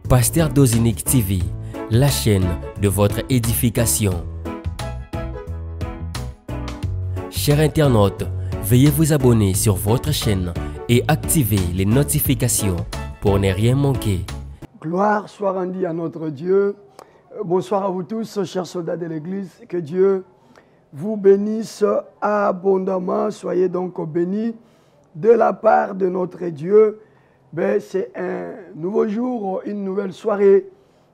Pasteur Dozinique TV, la chaîne de votre édification. Chers internautes, veuillez vous abonner sur votre chaîne et activer les notifications pour ne rien manquer. Gloire soit rendue à notre Dieu. Bonsoir à vous tous, chers soldats de l'Église. Que Dieu vous bénisse abondamment. Soyez donc bénis de la part de notre Dieu. C'est un nouveau jour, une nouvelle soirée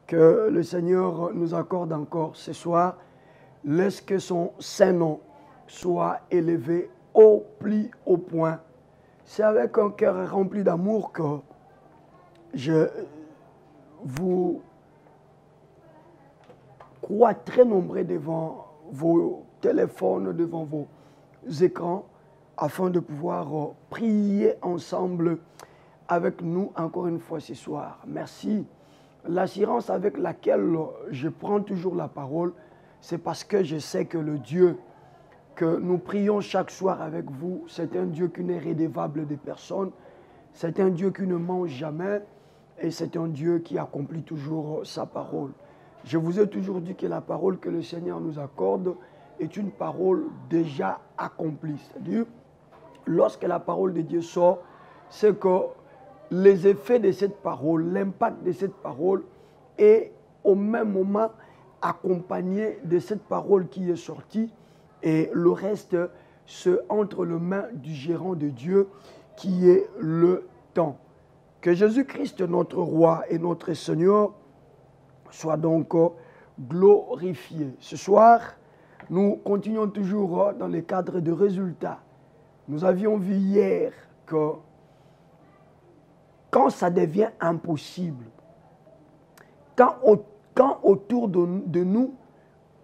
que le Seigneur nous accorde encore ce soir. Laisse que son saint nom soit élevé au plus haut point. C'est avec un cœur rempli d'amour que je vous crois très nombreux devant vos téléphones, devant vos écrans, afin de pouvoir prier ensemble avec nous encore une fois ce soir. Merci. L'assurance avec laquelle je prends toujours la parole, c'est parce que je sais que le Dieu que nous prions chaque soir avec vous, c'est un Dieu qui n'est rédévable de personne, c'est un Dieu qui ne mange jamais et c'est un Dieu qui accomplit toujours sa parole. Je vous ai toujours dit que la parole que le Seigneur nous accorde est une parole déjà accomplie. C'est-à-dire, lorsque la parole de Dieu sort, c'est que les effets de cette parole, l'impact de cette parole est au même moment accompagné de cette parole qui est sortie et le reste se entre les mains du gérant de Dieu qui est le temps. Que Jésus-Christ, notre roi et notre Seigneur, soit donc glorifié. Ce soir, nous continuons toujours dans le cadre de résultats. Nous avions vu hier que quand ça devient impossible, quand autour de nous,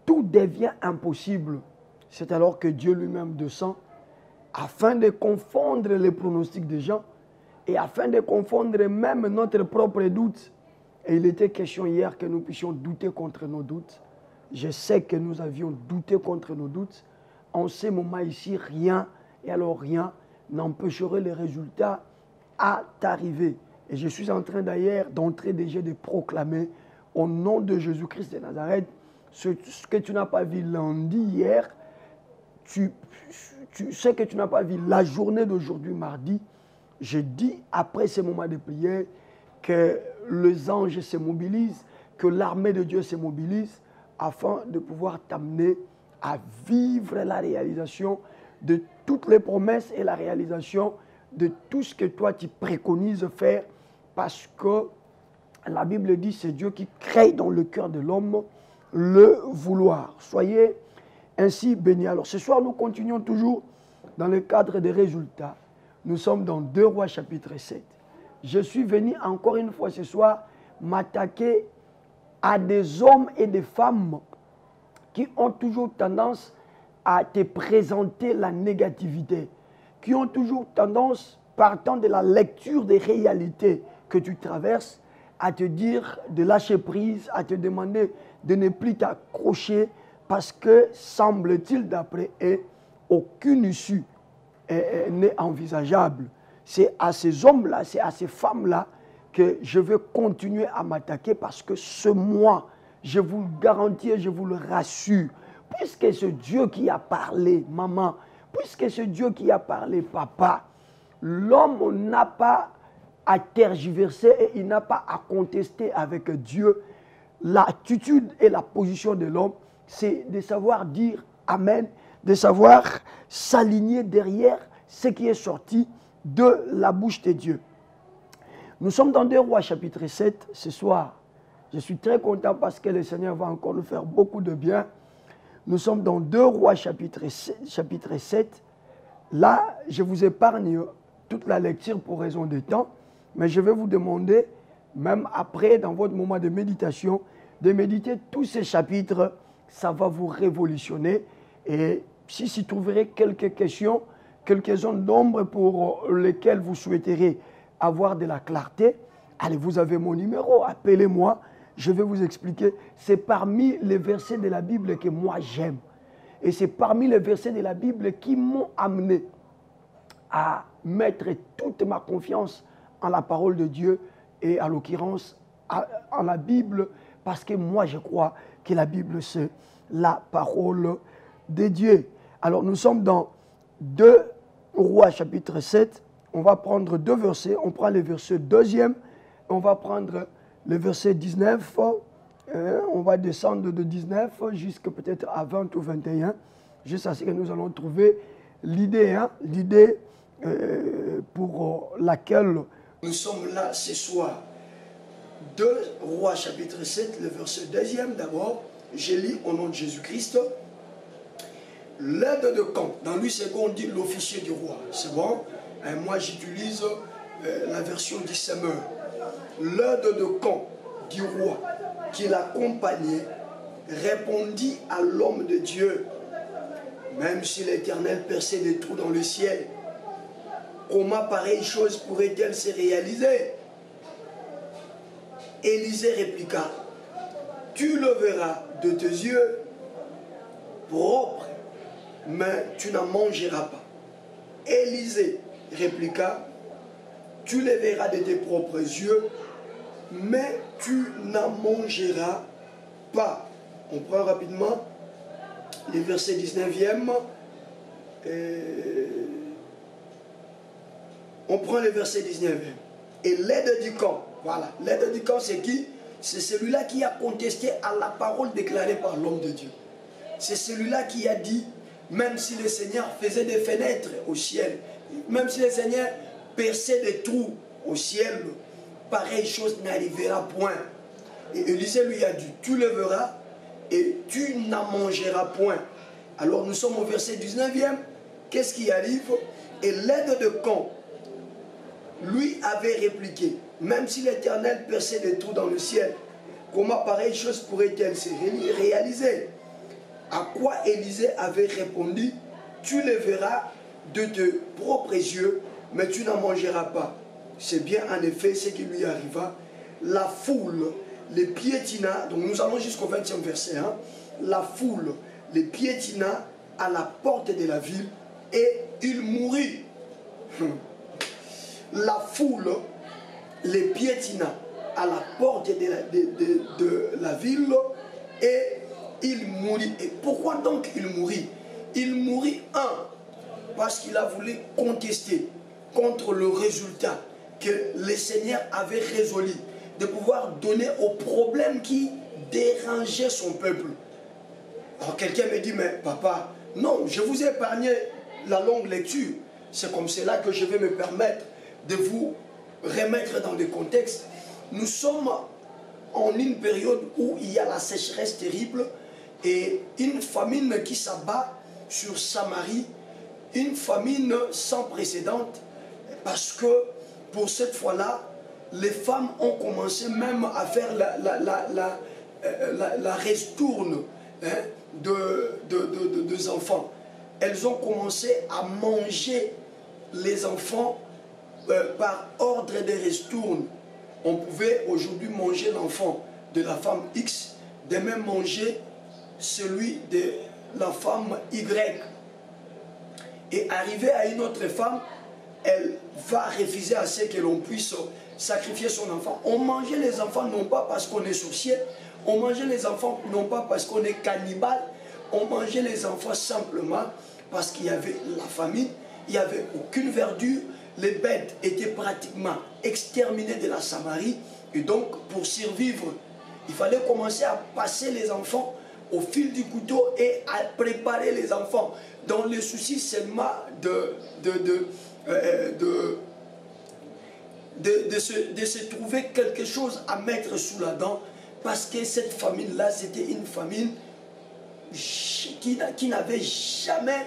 tout devient impossible, c'est alors que Dieu lui-même descend afin de confondre les pronostics des gens et afin de confondre même notre propre doute. Et il était question hier que nous puissions douter contre nos doutes. Je sais que nous avions douté contre nos doutes. En ce moment ici, rien, et alors rien, n'empêcherait les résultats à t'arriver. Et je suis en train d'ailleurs d'entrer déjà de proclamer au nom de Jésus-Christ de Nazareth, ce que tu n'as pas vu lundi, hier, tu sais que tu n'as pas vu la journée d'aujourd'hui, mardi. Je dis après ces moments de prière que les anges se mobilisent, que l'armée de Dieu se mobilise afin de pouvoir t'amener à vivre la réalisation de toutes les promesses et la réalisation de tout ce que toi tu préconises faire, parce que la Bible dit c'est Dieu qui crée dans le cœur de l'homme le vouloir. Soyez ainsi bénis. Alors ce soir nous continuons toujours dans le cadre des résultats. Nous sommes dans 2 Rois chapitre 7. Je suis venu encore une fois ce soir m'attaquer à des hommes et des femmes qui ont toujours tendance à te présenter la négativité, qui ont toujours tendance, partant de la lecture des réalités que tu traverses, à te dire de lâcher prise, à te demander de ne plus t'accrocher parce que, semble-t-il, d'après eux, aucune issue n'est envisageable. C'est à ces hommes-là, c'est à ces femmes-là que je veux continuer à m'attaquer parce que ce mois, je vous le garantis et je vous le rassure, puisque ce Dieu qui a parlé, maman, puisque ce Dieu qui a parlé, papa, l'homme n'a pas à tergiverser et il n'a pas à contester avec Dieu. L'attitude et la position de l'homme, c'est de savoir dire Amen, de savoir s'aligner derrière ce qui est sorti de la bouche de Dieu. Nous sommes dans 2 Rois chapitre 7 ce soir. Je suis très content parce que le Seigneur va encore nous faire beaucoup de bien. Nous sommes dans 2 Rois chapitre 7. Là, je vous épargne toute la lecture pour raison de temps, mais je vais vous demander, même après, dans votre moment de méditation, de méditer tous ces chapitres. Ça va vous révolutionner. Et si vous trouverez quelques questions, quelques zones d'ombre pour lesquelles vous souhaiterez avoir de la clarté, allez, vous avez mon numéro, appelez-moi, je vais vous expliquer. C'est parmi les versets de la Bible que moi j'aime. Et c'est parmi les versets de la Bible qui m'ont amené à mettre toute ma confiance en la parole de Dieu et à l'occurrence en la Bible parce que moi je crois que la Bible c'est la parole de Dieu. Alors nous sommes dans 2 Rois chapitre 7. On va prendre 2 versets. On prend le verset 2e. On va prendre le verset 19. On va descendre de 19 jusqu'à peut-être à 20 ou 21. Jusqu'à ce que nous allons trouver l'idée, pour laquelle nous sommes là ce soir. 2 Rois chapitre 7, le verset 2e d'abord. Je lis au nom de Jésus-Christ. L'aide de camp. Dans lui, c'est qu'on dit l'officier du roi. C'est bon? Et moi, j'utilise la version du semeur. L'aide de camp du roi qui l'accompagnait répondit à l'homme de Dieu. Même si l'Éternel perçait des trous dans le ciel, comment pareille chose pourrait-elle se réaliser? Élisée répliqua, tu le verras de tes yeux propres, mais tu n'en mangeras pas. Élisée répliqua, tu les verras de tes propres yeux, mais tu n'en mangeras pas. On prend rapidement le verset 19e. On prend le verset 19e. Et l'aide du camp. Voilà. L'aide du camp, c'est qui? C'est celui-là qui a contesté à la parole déclarée par l'homme de Dieu. C'est celui-là qui a dit, même si le Seigneur faisait des fenêtres au ciel, même si le Seigneur perçait des trous au ciel, pareille chose n'arrivera point. Et Élisée lui a dit, tu le verras et tu n'en mangeras point. Alors nous sommes au verset 19e. Qu'est-ce qui arrive? Et l'aide de camp lui avait répliqué, même si l'Éternel perçait des trous dans le ciel, comment pareille chose pourrait-elle se réaliser? À quoi Élisée avait répondu, tu le verras de tes propres yeux, mais tu n'en mangeras pas. C'est bien en effet ce qui lui arriva. La foule les piétina, donc nous allons jusqu'au 20e verset, la foule les piétina à la porte de la ville et il mourut. La foule les piétina à la porte de la ville et il mourut. Et pourquoi donc il mourut? Il mourut, parce qu'il a voulu contester contre le résultat que le Seigneur avait résolu, de pouvoir donner aux problèmes qui dérangeaient son peuple. Alors quelqu'un me dit, mais papa, non, je vous ai épargné la longue lecture. C'est comme cela que je vais me permettre de vous remettre dans le contexte. Nous sommes en une période où il y a la sécheresse terrible et une famine qui s'abat sur Samarie, une famine sans précédent, parce que pour cette fois-là, les femmes ont commencé même à faire la ristourne des enfants. Elles ont commencé à manger les enfants par ordre de ristourne. On pouvait aujourd'hui manger l'enfant de la femme X, de même manger celui de la femme Y. Et arriver à une autre femme, elle va refuser à ce que l'on puisse sacrifier son enfant. On mangeait les enfants non pas parce qu'on est sorcier, on mangeait les enfants non pas parce qu'on est cannibale, on mangeait les enfants simplement parce qu'il y avait la famine, il n'y avait aucune verdure, les bêtes étaient pratiquement exterminées de la Samarie, et donc pour survivre, il fallait commencer à passer les enfants au fil du couteau et à préparer les enfants dans le souci seulement de se trouver quelque chose à mettre sous la dent, parce que cette famine-là, c'était une famine qui n'avait jamais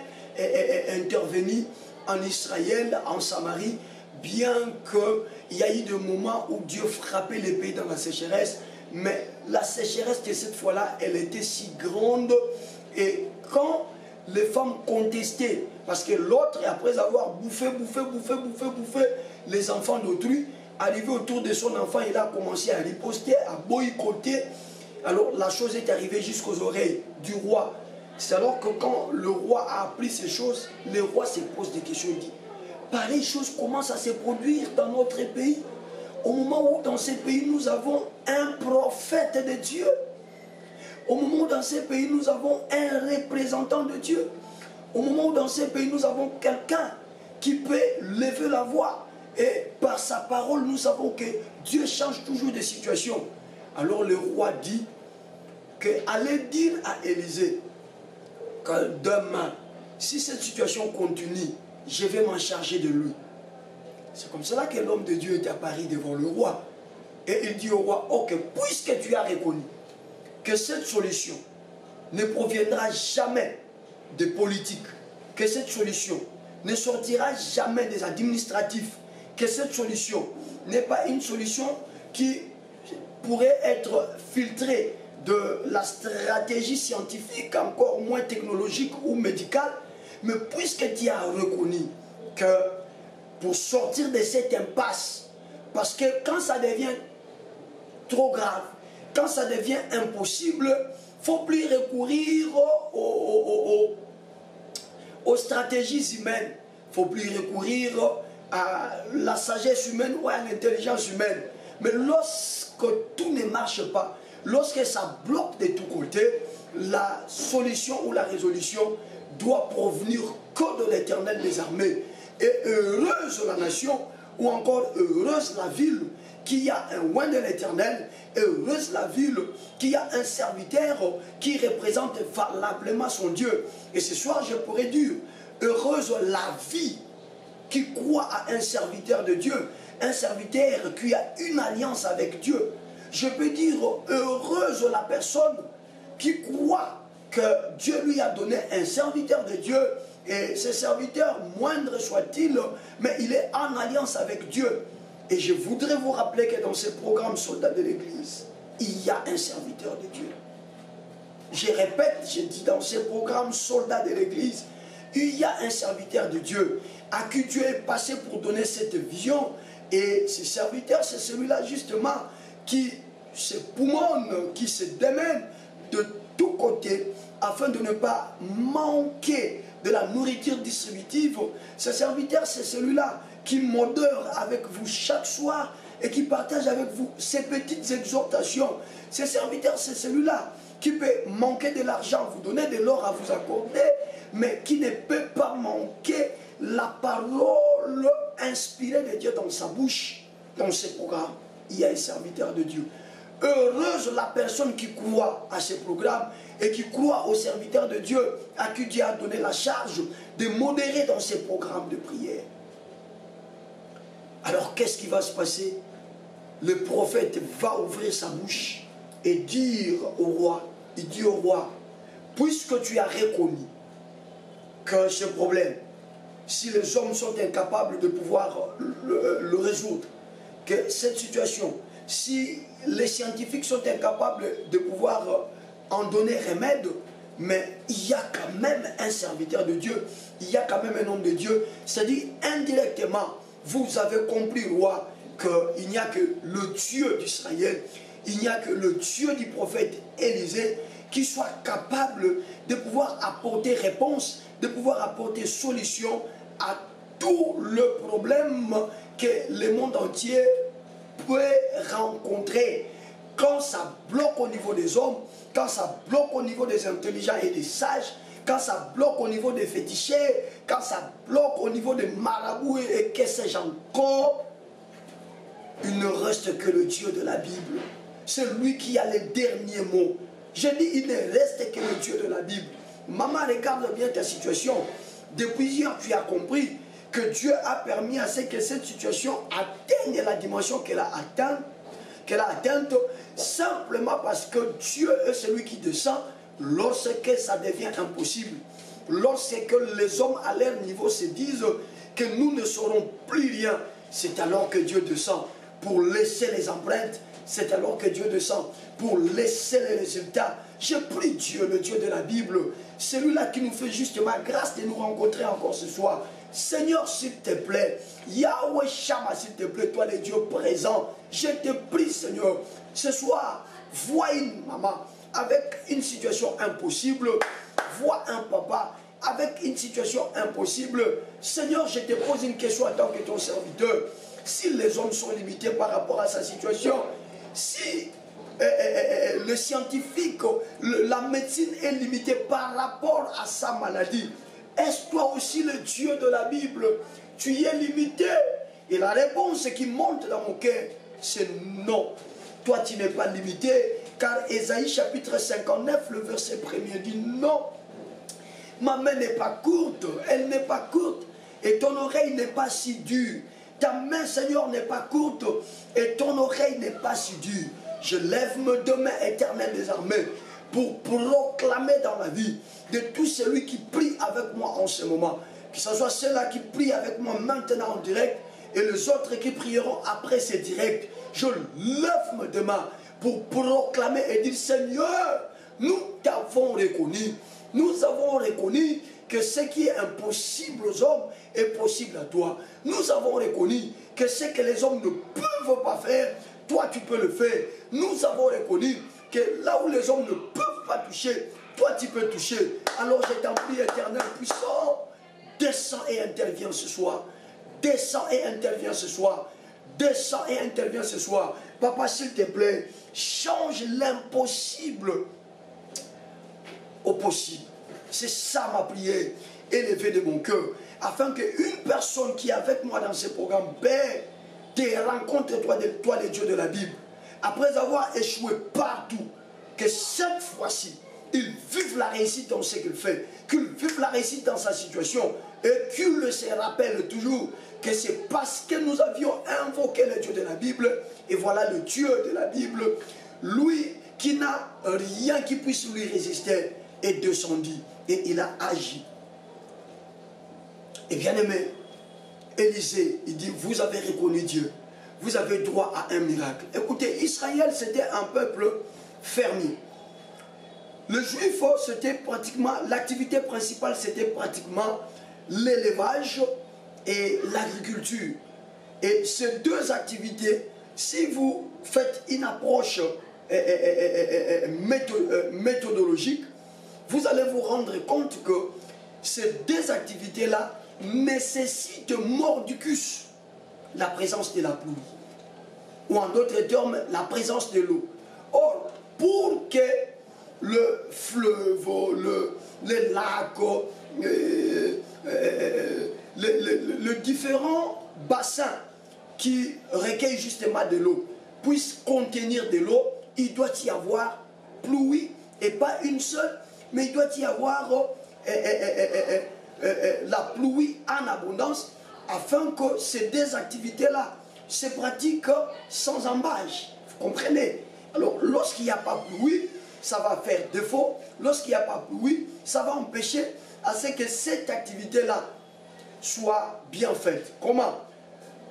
intervenu en Israël, en Samarie, bien qu'il y a eu des moments où Dieu frappait les pays dans la sécheresse, mais la sécheresse de cette fois-là, elle était si grande, et quand les femmes contestaient, parce que l'autre, après avoir bouffé les enfants d'autrui, arrivé autour de son enfant, il a commencé à riposter, à boycotter. Alors la chose est arrivée jusqu'aux oreilles du roi. C'est alors que quand le roi a appris ces choses, le roi se pose des questions, il dit, pareille chose commence à se produire dans notre pays. Au moment où dans ces pays nous avons un prophète de Dieu. Au moment où dans ces pays nous avons un représentant de Dieu. Au moment où dans ces pays nous avons quelqu'un qui peut lever la voix. Et par sa parole nous savons que Dieu change toujours de situation. Alors le roi dit que allez dire à Élisée que demain, si cette situation continue, je vais m'en charger de lui. C'est comme cela que l'homme de Dieu est apparu devant le roi. Et il dit au roi, ok, puisque tu as reconnu que cette solution ne proviendra jamais des politiques, que cette solution ne sortira jamais des administratifs, que cette solution n'est pas une solution qui pourrait être filtrée de la stratégie scientifique, encore moins technologique ou médicale, mais puisque tu as reconnu que pour sortir de cette impasse, parce que quand ça devient trop grave, quand ça devient impossible, il ne faut plus recourir aux stratégies humaines, il ne faut plus recourir à la sagesse humaine ou à l'intelligence humaine. Mais lorsque tout ne marche pas, lorsque ça bloque de tous côtés, la solution ou la résolution doit provenir que de l'Éternel des armées. Et heureuse la nation, ou encore heureuse la ville qui a un oint de l'Éternel, et heureuse la ville qui a un serviteur qui représente valablement son Dieu. Et ce soir, je pourrais dire, heureuse la vie qui croit à un serviteur de Dieu, un serviteur qui a une alliance avec Dieu. Je peux dire, heureuse la personne qui croit que Dieu lui a donné un serviteur de Dieu, et ce serviteur, moindre soit-il, mais il est en alliance avec Dieu. Et je voudrais vous rappeler que dans ce programme Soldats de l'Église, il y a un serviteur de Dieu. Je répète, je dis dans ce programme Soldats de l'Église, il y a un serviteur de Dieu à qui Dieu est passé pour donner cette vision. Et ce serviteur, c'est celui-là justement qui se poumonne, qui se démène de tous côtés afin de ne pas manquer de la nourriture distributive. Ce serviteur, c'est celui-là qui modère avec vous chaque soir et qui partage avec vous ces petites exhortations. Ce serviteur, c'est celui-là qui peut manquer de l'argent, vous donner de l'or à vous accorder, mais qui ne peut pas manquer la parole inspirée de Dieu dans sa bouche. Dans ce programme, il y a un serviteur de Dieu. Heureuse la personne qui croit à ce programme et qui croit au serviteur de Dieu à qui Dieu a donné la charge de modérer dans ces programmes de prière. Alors qu'est-ce qui va se passer? Le prophète va ouvrir sa bouche et dire au roi, il dit au roi, puisque tu as reconnu que ce problème, si les hommes sont incapables de pouvoir le résoudre, que cette situation, si les scientifiques sont incapables de pouvoir en donner remède, mais il y a quand même un serviteur de Dieu, il y a quand même un homme de Dieu, c'est-à-dire indirectement, vous avez compris, roi, qu'il n'y a que le Dieu d'Israël, il n'y a que le Dieu du prophète Élisée qui soit capable de pouvoir apporter réponse, de pouvoir apporter solution à tout le problème que le monde entier peut rencontrer. Quand ça bloque au niveau des hommes, quand ça bloque au niveau des intelligents et des sages, quand ça bloque au niveau des fétichés, quand ça bloque au niveau des marabouts et que sais-je encore, il ne reste que le Dieu de la Bible. C'est lui qui a les derniers mots. Je dis, il ne reste que le Dieu de la Bible. Maman, regarde bien ta situation. Depuis hier, tu as compris que Dieu a permis à ce que cette situation atteigne la dimension qu'elle a atteinte, simplement parce que Dieu est celui qui descend lorsque ça devient impossible. Lorsque les hommes à leur niveau se disent que nous ne saurons plus rien, c'est alors que Dieu descend pour laisser les empreintes. C'est alors que Dieu descend pour laisser les résultats. Je prie Dieu, le Dieu de la Bible, celui-là qui nous fait justement grâce de nous rencontrer encore ce soir. Seigneur, s'il te plaît, Yahweh Shama, s'il te plaît, toi le Dieu présent, je te prie, Seigneur, ce soir, vois une maman avec une situation impossible, vois un papa avec une situation impossible. Seigneur, je te pose une question en tant que ton serviteur. si les hommes sont limités par rapport à sa situation, si le scientifique, la médecine est limitée par rapport à sa maladie, est-ce toi aussi le Dieu de la Bible? Tu y es limité? Et la réponse qui monte dans mon cœur, c'est non. Toi, tu n'es pas limité, car Ésaïe chapitre 59, le verset 1er dit non. Ma main n'est pas courte, elle n'est pas courte, et ton oreille n'est pas si dure. Ta main, Seigneur, n'est pas courte, et ton oreille n'est pas si dure. Je lève mes deux mains, Éternel des armées, pour proclamer dans la vie de tout celui qui prie avec moi en ce moment, que ce soit ceux-là qui prient avec moi maintenant en direct, et les autres qui prieront après ces directs. Je lève mes deux mains pour proclamer et dire, Seigneur, nous t'avons reconnu. Nous avons reconnu que ce qui est impossible aux hommes est possible à toi. Nous avons reconnu que ce que les hommes ne peuvent pas faire, toi tu peux le faire. Nous avons reconnu que là où les hommes ne peuvent pas toucher, toi tu peux toucher. Alors je t'en prie, Éternel puissant, descends et interviens ce soir. Descends et interviens ce soir. Descends et interviens ce soir. Papa, s'il te plaît, change l'impossible au possible. C'est ça ma prière élevée de mon cœur. Afin qu'une personne qui est avec moi dans ce programme, Père, te rencontre toi le Dieu de la Bible. Après avoir échoué partout, que cette fois-ci, il vive la réussite dans ce qu'il fait, qu'il vive la réussite dans sa situation, et qu'il se rappelle toujours que c'est parce que nous avions invoqué le Dieu de la Bible, et voilà le Dieu de la Bible, lui qui n'a rien qui puisse lui résister, est descendu, et il a agi. Et bien aimé, Élisée, il dit, vous avez reconnu Dieu, vous avez droit à un miracle. Écoutez, Israël, c'était un peuple fermier. Le juif, c'était pratiquement, l'activité principale, c'était pratiquement l'élevage et l'agriculture. Et ces deux activités, si vous faites une approche méthodologique, vous allez vous rendre compte que ces deux activités-là nécessitent mordicus, la présence de la pluie. Ou en d'autres termes, la présence de l'eau. Or, pour que le fleuve, le lac, les différents bassins qui recueillent justement de l'eau puissent contenir de l'eau, il doit y avoir pluie, et pas une seule, mais il doit y avoir la pluie en abondance, afin que ces deux activités-là se pratiquent sans embâche. Vous comprenez? Alors, lorsqu'il n'y a pas pluie, ça va faire défaut. Lorsqu'il n'y a pas pluie, ça va empêcher à ce que cette activité-là soit bien faite. Comment?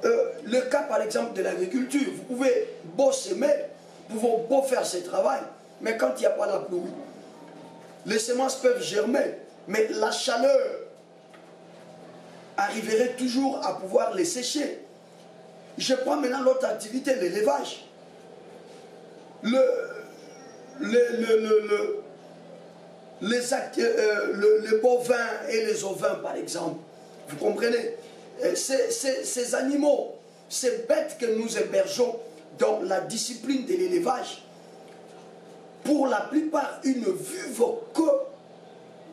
Le cas, par exemple, de l'agriculture. Vous pouvez beau semer, vous pouvez beau faire ce travail, mais quand il n'y a pas la pluie, les semences peuvent germer, mais la chaleur arriverait toujours à pouvoir les sécher. Je prends maintenant l'autre activité, l'élevage. Le bovin et les ovins, par exemple. Vous comprenez? Ces animaux, ces bêtes que nous hébergeons dans la discipline de l'élevage, pour la plupart, ils ne vivent que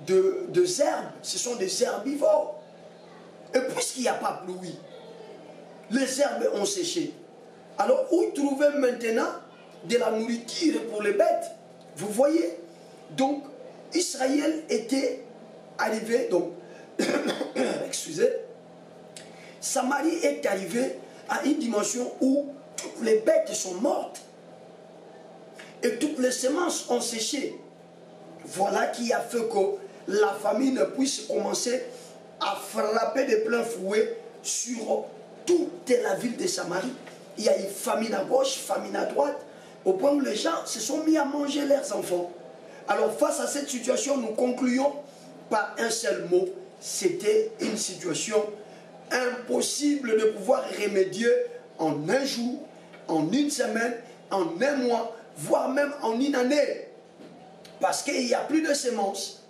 de herbes. Ce sont des herbivores. Et puisqu'il n'y a pas pluie, les herbes ont séché. Alors, où trouver maintenant de la nourriture pour les bêtes? Vous voyez? Donc, Israël était arrivé, donc, excusez, Samarie est arrivée à une dimension où toutes les bêtes sont mortes et toutes les semences ont séché. Voilà qui a fait que la famine puisse commencer à frapper de plein fouet sur toute la ville de Samarie. Il y a une famine à gauche, famine à droite, au point où les gens se sont mis à manger leurs enfants. Alors face à cette situation, nous concluons par un seul mot, c'était une situation impossible de pouvoir remédier en un jour, en une semaine, en un mois, voire même en une année. Parce qu'il n'y a plus de semences.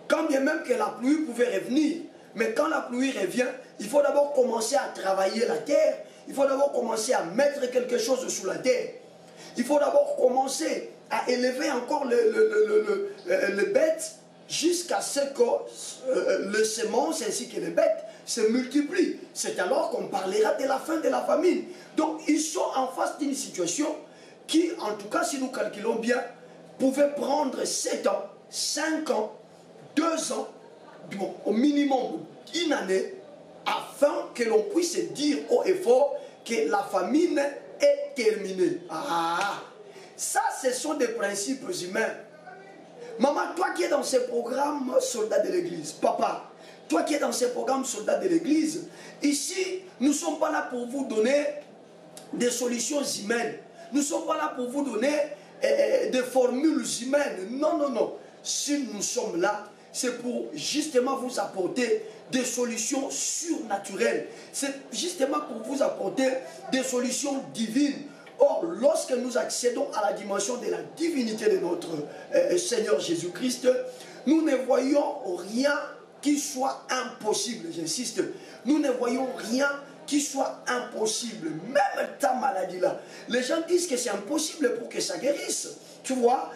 Quand bien même que la pluie pouvait revenir, mais quand la pluie revient, il faut d'abord commencer à travailler la terre, il faut d'abord commencer à mettre quelque chose sous la terre. Il faut d'abord commencer à élever encore le bête jusqu'à ce que le semence ainsi que les bêtes se multiplient. C'est alors qu'on parlera de la fin de la famine. Donc ils sont en face d'une situation qui, en tout cas si nous calculons bien, pouvait prendre 7 ans, 5 ans, 2 ans, bon, au minimum une année, afin que l'on puisse dire haut et fort que la famine est terminée. Ah, ça ce sont des principes humains. Maman, toi qui es dans ce programme soldat de l'église, papa, toi qui es dans ce programme soldat de l'église, ici, nous ne sommes pas là pour vous donner des solutions humaines. Nous ne sommes pas là pour vous donner des formules humaines. Non, non, non. Si nous sommes là, c'est pour justement vous apporter des solutions surnaturelles. C'est justement pour vous apporter des solutions divines. Or, lorsque nous accédons à la dimension de la divinité de notre Seigneur Jésus-Christ, nous ne voyons rien qui soit impossible, j'insiste. Nous ne voyons rien qui soit impossible. Même ta maladie-là. Les gens disent que c'est impossible pour que ça guérisse. Tu vois,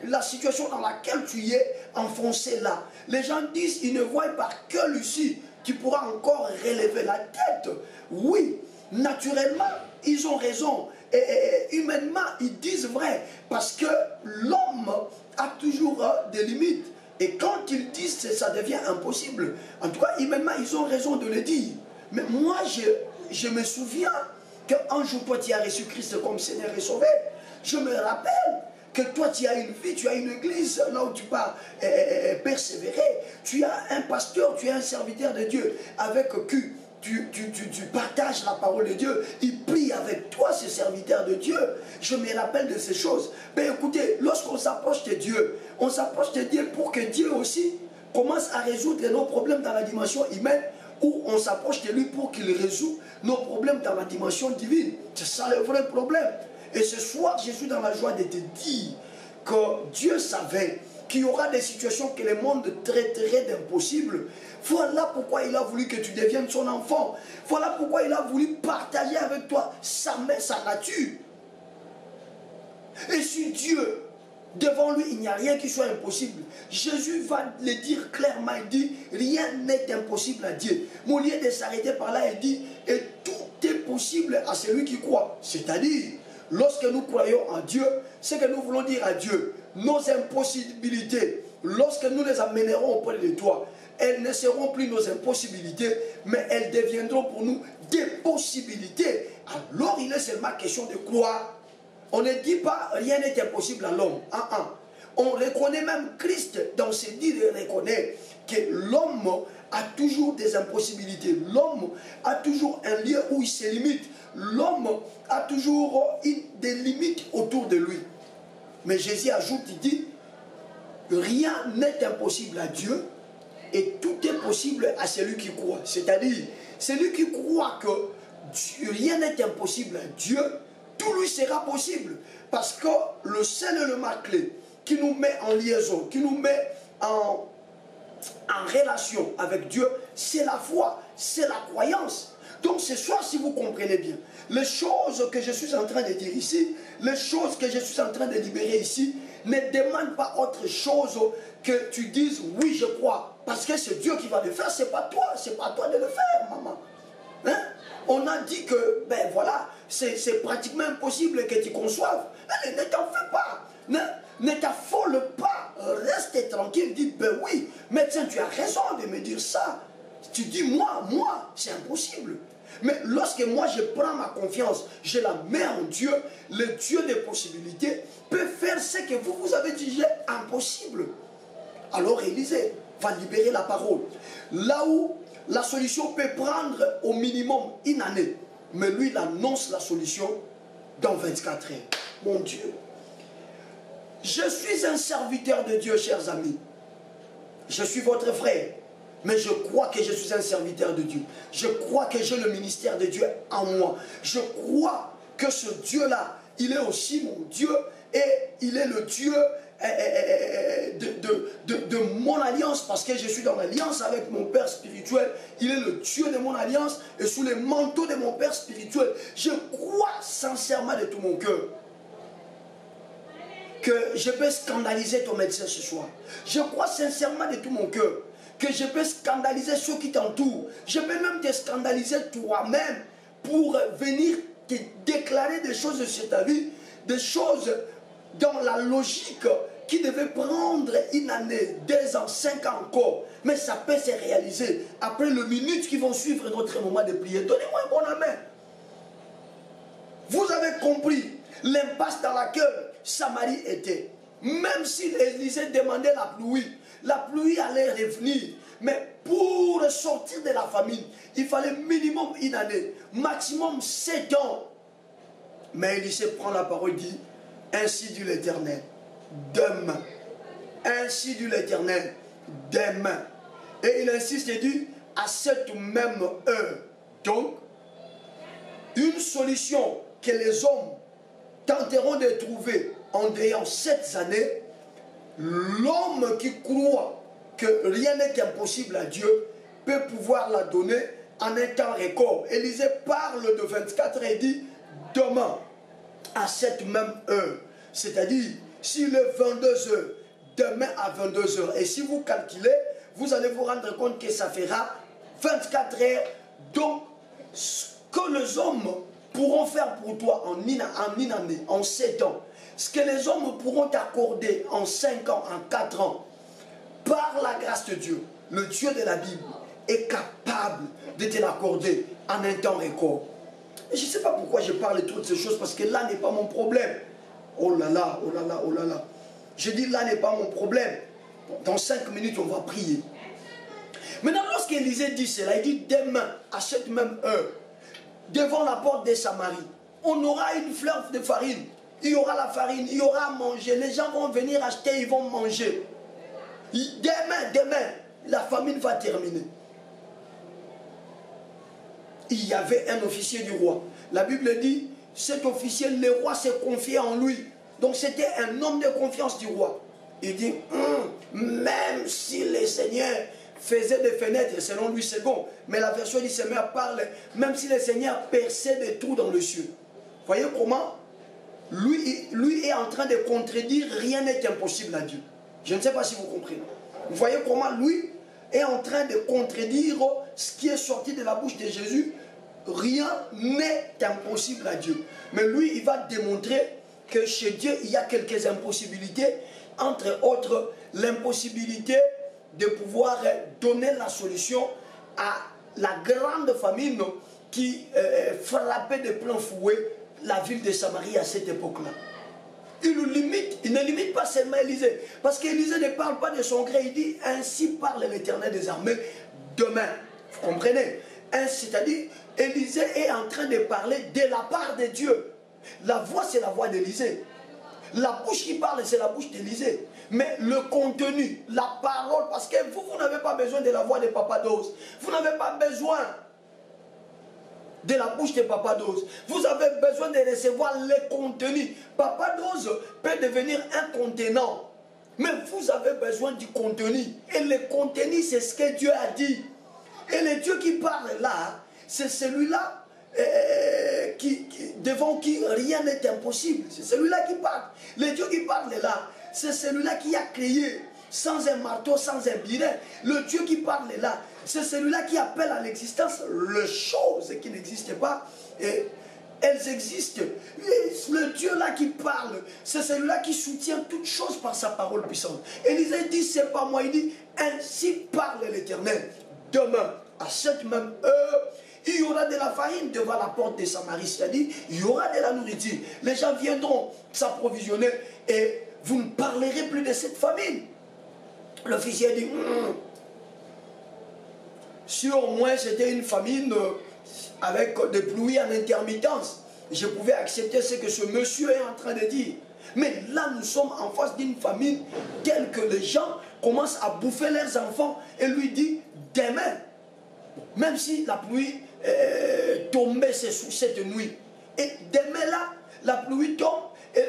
la situation dans laquelle tu es enfoncé là. Les gens disent, ils ne voient pas que Lucie qui pourra encore relever la tête. Oui, naturellement, ils ont raison. Et humainement, ils disent vrai. Parce que l'homme a toujours des limites. Et quand ils disent que ça devient impossible, en tout cas, humainement, ils ont raison de le dire. Mais moi, je me souviens qu'un jour, toi, tu as reçu Christ comme Seigneur et Sauveur. Je me rappelle que toi, tu as une vie, tu as une église, là où tu vas persévérer. Tu as un pasteur, tu es un serviteur de Dieu avec qui tu partages la parole de Dieu. Il prie avec toi, ce serviteur de Dieu. Je me rappelle de ces choses. Mais écoutez, lorsqu'on s'approche de Dieu, on s'approche de Dieu pour que Dieu aussi commence à résoudre nos problèmes dans la dimension humaine, ou on s'approche de lui pour qu'il résout nos problèmes dans la dimension divine. C'est ça le vrai problème. Et ce soir, je suis dans la joie de te dire que Dieu savait qu'il y aura des situations que le monde traiterait d'impossibles. Voilà pourquoi il a voulu que tu deviennes son enfant. Voilà pourquoi il a voulu partager avec toi sa nature. Et si Dieu, devant lui, il n'y a rien qui soit impossible. Jésus va le dire clairement, il dit, rien n'est impossible à Dieu. Mais au lieu de s'arrêter par là, il dit, et tout est possible à celui qui croit. C'est-à-dire, lorsque nous croyons en Dieu, ce que nous voulons dire à Dieu, nos impossibilités, lorsque nous les amènerons auprès de toi, elles ne seront plus nos impossibilités, mais elles deviendront pour nous des possibilités. Alors il est seulement question de croire. On ne dit pas rien n'est impossible à l'homme. On reconnaît même Christ dans ses dires, il reconnaît que l'homme a toujours des impossibilités. L'homme a toujours un lieu où il se limite. L'homme a toujours des limites autour de lui. Mais Jésus ajoute, il dit, rien n'est impossible à Dieu et tout est possible à celui qui croit. C'est-à-dire, celui qui croit que rien n'est impossible à Dieu, tout lui sera possible. Parce que le seul élément clé qui nous met en liaison, qui nous met en relation avec Dieu, c'est la foi, c'est la croyance. Donc ce soir, si vous comprenez bien, les choses que je suis en train de dire ici, les choses que je suis en train de libérer ici, ne demandent pas autre chose que tu dises oui, je crois. Parce que c'est Dieu qui va le faire, c'est pas toi de le faire, maman. Hein? On a dit que, ben voilà, c'est pratiquement impossible que tu conçoives. Allez, ne t'en fais pas. Ne t'affole pas. Reste tranquille. Dis, ben oui, médecin, tu as raison de me dire ça. Tu dis, moi, c'est impossible. Mais lorsque moi je prends ma confiance, je la mets en Dieu, le Dieu des possibilités peut faire ce que vous avez dit impossible. Alors Élisée va libérer la parole. Là où la solution peut prendre au minimum une année, mais lui il annonce la solution dans 24 heures. Mon Dieu. Je suis un serviteur de Dieu, chers amis. Je suis votre frère. Mais je crois que je suis un serviteur de Dieu. Je crois que j'ai le ministère de Dieu en moi. Je crois que ce Dieu-là, il est aussi mon Dieu. Et il est le Dieu de mon alliance, parce que je suis dans l'alliance avec mon Père spirituel. Il est le Dieu de mon alliance, et sous le manteau de mon Père spirituel, je crois sincèrement de tout mon cœur que je peux scandaliser ton médecin ce soir. Je crois sincèrement de tout mon cœur que je peux scandaliser ceux qui t'entourent. Je peux même te scandaliser toi-même pour venir te déclarer des choses sur ta vie, des choses dans la logique qui devait prendre une année, 2 ans, 5 ans encore. Mais ça peut se réaliser après les minutes qui vont suivre notre moment de prière. Donnez-moi un bon amen. Vous avez compris l'impasse dans laquelle Samarie était. Même si Élisée demandait la pluie allait revenir. Mais pour sortir de la famine, il fallait minimum une année, maximum 7 ans. Mais Élisée prend la parole et dit, ainsi dit l'Éternel, demain. Ainsi dit l'Éternel, demain. Et il insiste et dit, à cette même heure. Donc, une solution que les hommes tenteront de trouver en ayant 7 années, l'homme qui croit que rien n'est impossible à Dieu peut pouvoir la donner en un temps record. Élisée parle de 24 et dit demain à cette même heure. C'est-à-dire, s'il est 22 heures, demain à 22 heures. Et si vous calculez, vous allez vous rendre compte que ça fera 24 heures. Donc, ce que les hommes pourront faire pour toi en une année, en 7 ans, ce que les hommes pourront t'accorder en 5 ans, en 4 ans, par la grâce de Dieu, le Dieu de la Bible est capable de te l'accorder en un temps record. Et je ne sais pas pourquoi je parle de toutes ces choses, parce que là n'est pas mon problème. Oh là là, oh là là, oh là là. Je dis là n'est pas mon problème. Dans 5 minutes, on va prier. Maintenant, lorsqu'Élisée dit cela, il dit demain, à cette même heure, devant la porte de Samarie, on aura une fleur de farine. Il y aura la farine, il y aura à manger. Les gens vont venir acheter, ils vont manger. Demain, la famine va terminer. Il y avait un officier du roi. La Bible dit, cet officier, le roi s'est confié en lui. Donc c'était un homme de confiance du roi. Il dit, même si les seigneurs faisaient des fenêtres, selon lui c'est bon, mais la version du Seigneur parle, même si les seigneurs perçaient des trous dans le ciel. Voyez comment lui est en train de contredire, rien n'est impossible à Dieu. Je ne sais pas si vous comprenez. Vous voyez comment lui est en train de contredire ce qui est sorti de la bouche de Jésus. Rien n'est impossible à Dieu. Mais lui, il va démontrer que chez Dieu, il y a quelques impossibilités. Entre autres, l'impossibilité de pouvoir donner la solution à la grande famine qui frappait de plein fouet la ville de Samarie à cette époque-là. Il ne limite pas seulement Élisée. Parce qu'Élisée ne parle pas de son gré. Il dit, ainsi parle l'Éternel des armées demain. Vous comprenez? C'est-à-dire, Élisée est en train de parler de la part de Dieu. La voix, c'est la voix d'Élisée. La bouche qui parle, c'est la bouche d'Élisée. Mais le contenu, la parole, parce que vous n'avez pas besoin de la voix de Papa Dose. Vous n'avez pas besoin de la bouche de Papa Dose. Vous avez besoin de recevoir le contenu. Papa Dose peut devenir un contenant. Mais vous avez besoin du contenu. Et le contenu, c'est ce que Dieu a dit. Et le Dieu qui parle là, c'est celui-là devant qui rien n'est impossible. C'est celui-là qui parle. Le Dieu qui parle là, c'est celui-là qui a créé, sans un marteau, sans un biret. Le Dieu qui parle là, c'est celui-là qui appelle à l'existence les choses qui n'existent pas. Et elles existent. Le Dieu là qui parle, c'est celui-là qui soutient toutes choses par sa parole puissante. Élisée dit, c'est pas moi, il dit, ainsi parle l'Éternel. Demain, à cette même heure, il y aura de la farine devant la porte de Samarie, c'est-à-dire il y aura de la nourriture. Les gens viendront s'approvisionner et vous ne parlerez plus de cette famine. L'officier dit, si au moins c'était une famine avec des pluies en intermittence, je pouvais accepter ce que ce monsieur est en train de dire. Mais là, nous sommes en face d'une famine telle que les gens commencent à bouffer leurs enfants et lui dit, demain, même si la pluie tombait sous cette nuit, et demain là, la pluie tombe, et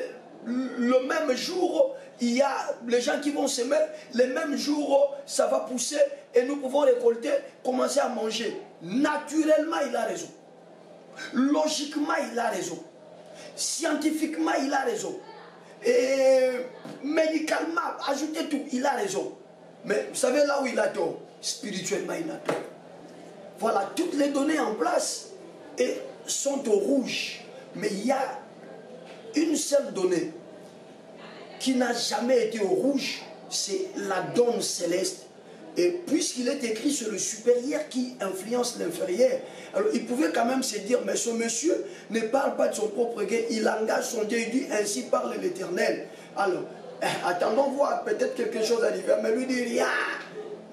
le même jour, il y a les gens qui vont semer, les mêmes jours, ça va pousser et nous pouvons récolter, commencer à manger. Naturellement, il a raison. Logiquement, il a raison. Scientifiquement, il a raison. Et médicalement, ajoutez tout, il a raison. Mais vous savez là où il a tort? Spirituellement, il a tort. Voilà, toutes les données en place et sont au rouge. Mais il y a une seule donnée qui n'a jamais été au rouge, c'est la donne céleste. Et puisqu'il est écrit sur le supérieur qui influence l'inférieur, alors il pouvait quand même se dire, mais ce monsieur ne parle pas de son propre gain, il engage son Dieu, il dit, ainsi parle l'Éternel. Alors, attendons voir, peut-être quelque chose arriver, mais lui dit rien.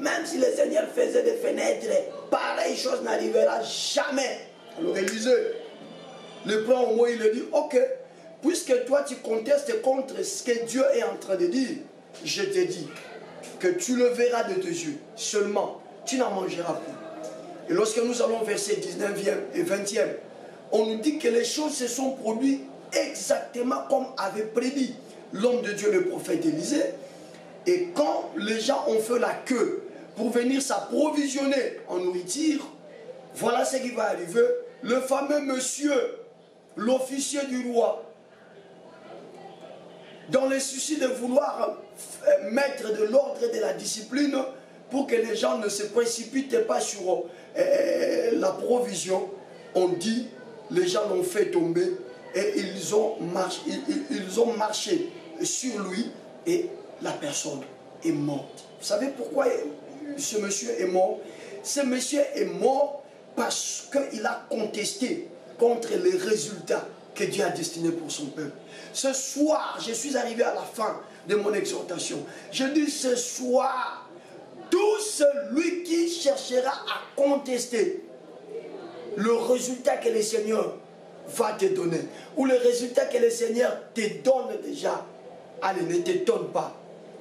Même si le Seigneur faisait des fenêtres, pareille chose n'arrivera jamais. Alors Élisée le prend au mot, il lui dit, ok, puisque toi tu contestes contre ce que Dieu est en train de dire, je te dis que tu le verras de tes yeux, seulement tu n'en mangeras plus. Et lorsque nous allons verset 19e et 20e, on nous dit que les choses se sont produites exactement comme avait prédit l'homme de Dieu, le prophète Élisée. Et quand les gens ont fait la queue pour venir s'approvisionner en nourriture, voilà ce qui va arriver. Le fameux monsieur, l'officier du roi, dans le souci de vouloir mettre de l'ordre et de la discipline pour que les gens ne se précipitent pas sur la provision, on dit, les gens l'ont fait tomber et ils ont marché sur lui et la personne est morte. Vous savez pourquoi ce monsieur est mort? Ce monsieur est mort parce qu'il a contesté contre les résultats que Dieu a destinés pour son peuple. Ce soir, je suis arrivé à la fin de mon exhortation. Je dis ce soir, tout celui qui cherchera à contester le résultat que le Seigneur va te donner, ou le résultat que le Seigneur te donne déjà, allez, ne t'étonne pas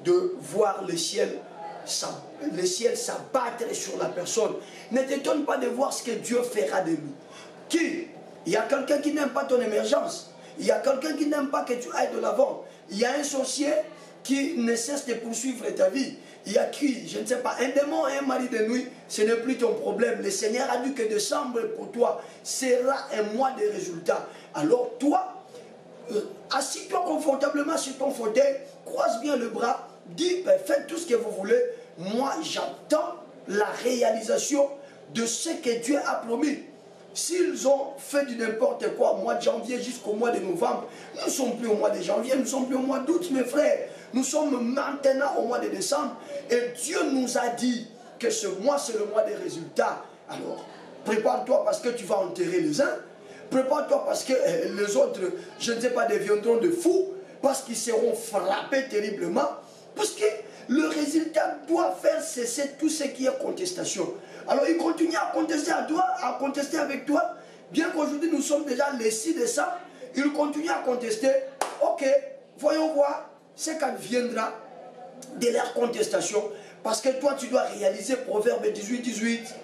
de voir le ciel s'abattre sur la personne. Ne t'étonne pas de voir ce que Dieu fera de lui. Qui? Il y a quelqu'un qui n'aime pas ton émergence. Il y a quelqu'un qui n'aime pas que tu ailles de l'avant. Il y a un sorcier qui ne cesse de poursuivre ta vie. Il y a qui? Je ne sais pas. Un démon et un mari de nuit, ce n'est plus ton problème. Le Seigneur a dit que décembre pour toi sera un mois de résultats. Alors toi, assis-toi confortablement sur ton fauteuil, croise bien le bras, dis, ben, faites tout ce que vous voulez. Moi, j'attends la réalisation de ce que Dieu a promis. S'ils ont fait du n'importe quoi, au mois de janvier jusqu'au mois de novembre, nous ne sommes plus au mois de janvier, nous ne sommes plus au mois d'août, mes frères. Nous sommes maintenant au mois de décembre. Et Dieu nous a dit que ce mois, c'est le mois des résultats. Alors, prépare-toi parce que tu vas enterrer les uns. Prépare-toi parce que les autres, je ne sais pas, deviendront de fous. Parce qu'ils seront frappés terriblement. Parce que le résultat doit faire cesser tout ce qui est contestation. Alors il continue à contester à toi, à contester avec toi. Bien qu'aujourd'hui nous sommes déjà les 6 décembre, il continue à contester. Ok, voyons voir ce qu'adviendra de leur contestation. Parce que toi tu dois réaliser Proverbe 18.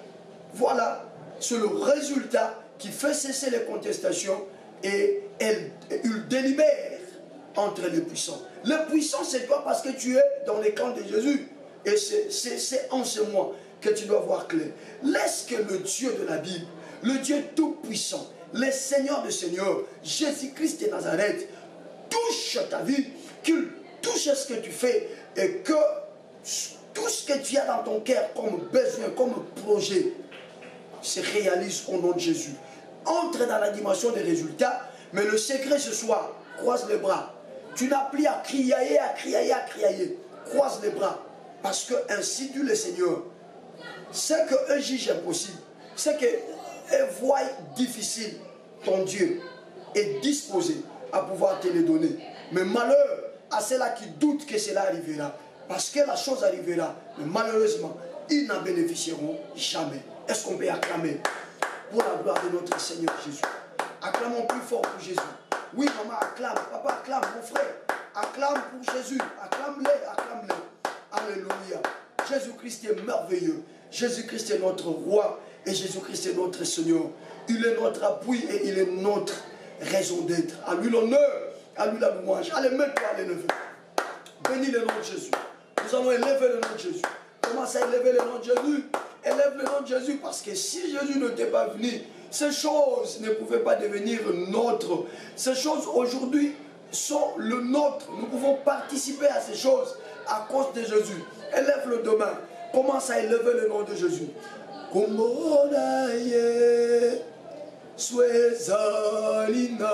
Voilà, c'est le résultat qui fait cesser les contestations et il délibère entre les puissants. Le puissant, c'est toi parce que tu es dans les camps de Jésus. Et c'est en ce mois que tu dois voir clair. Laisse que le Dieu de la Bible, le Dieu tout-puissant, le Seigneur de Seigneurs, Jésus-Christ de Nazareth, touche ta vie, qu'il touche ce que tu fais et que tout ce que tu as dans ton cœur comme besoin, comme projet, se réalise au nom de Jésus. Entre dans la dimension des résultats, mais le secret ce soir, croise les bras. Tu n'as plus à crier, à crier. Croise les bras. Parce que ainsi dit le Seigneur, ce qu'eux jugent impossible, ce qu'eux voient difficile, ton Dieu est disposé à pouvoir te les donner. Mais malheur à ceux-là qui doutent que cela arrivera. Parce que la chose arrivera. Mais malheureusement, ils n'en bénéficieront jamais. Est-ce qu'on peut acclamer pour la gloire de notre Seigneur Jésus? Acclamons plus fort pour Jésus. Oui, maman, acclame. Papa, acclame, mon frère. Acclame pour Jésus. Acclame-les, acclame-les. Alléluia. Jésus-Christ est merveilleux. Jésus-Christ est notre roi. Et Jésus-Christ est notre Seigneur. Il est notre appui et il est notre raison d'être. À lui l'honneur, à lui la louange. Allez, mets-toi, les neveux. Bénis le nom de Jésus. Nous allons élever le nom de Jésus. Commence à élever le nom de Jésus. Élève le nom de Jésus parce que si Jésus n'était pas venu, ces choses ne pouvaient pas devenir nôtres. Ces choses aujourd'hui sont le nôtre. Nous pouvons participer à ces choses à cause de Jésus. Élève-le demain. Commence à élever le nom de Jésus. Kumbonaye swezalina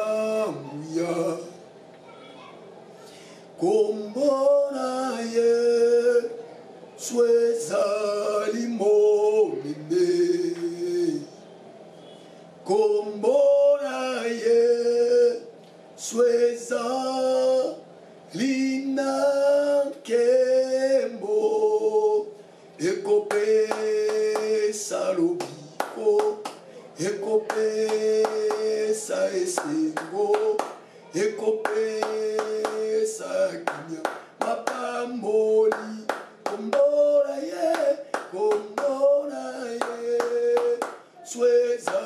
muya. Kumbonaye swezalimo. Komboraye sweza lina kembo ekope salobiko ekope sa esengo ekope sa kinya mapamboli komboraye sweza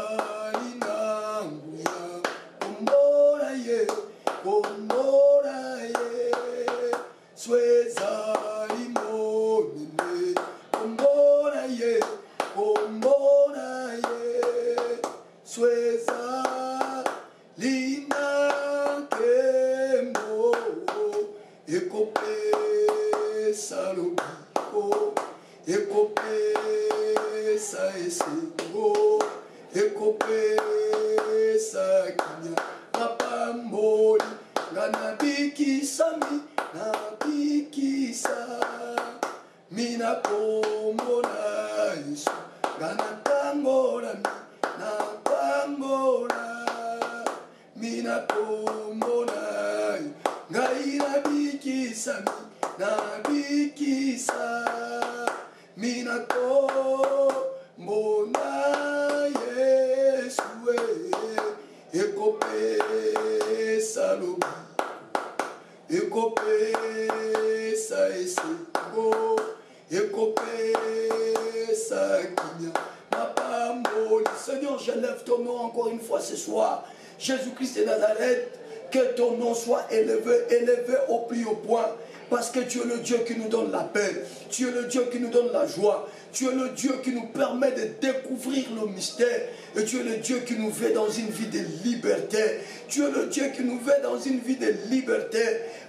Seigneur, j'élève ton nom encore une fois ce soir. Jésus-Christ de Nazareth, que ton nom soit élevé, élevé au plus haut point. Parce que tu es le Dieu qui nous donne la paix. Tu es le Dieu qui nous donne la joie. Tu es le Dieu qui nous permet de découvrir le mystère. Et tu es le Dieu qui nous veut dans une vie de liberté. Tu es le Dieu qui nous veut dans une vie de liberté.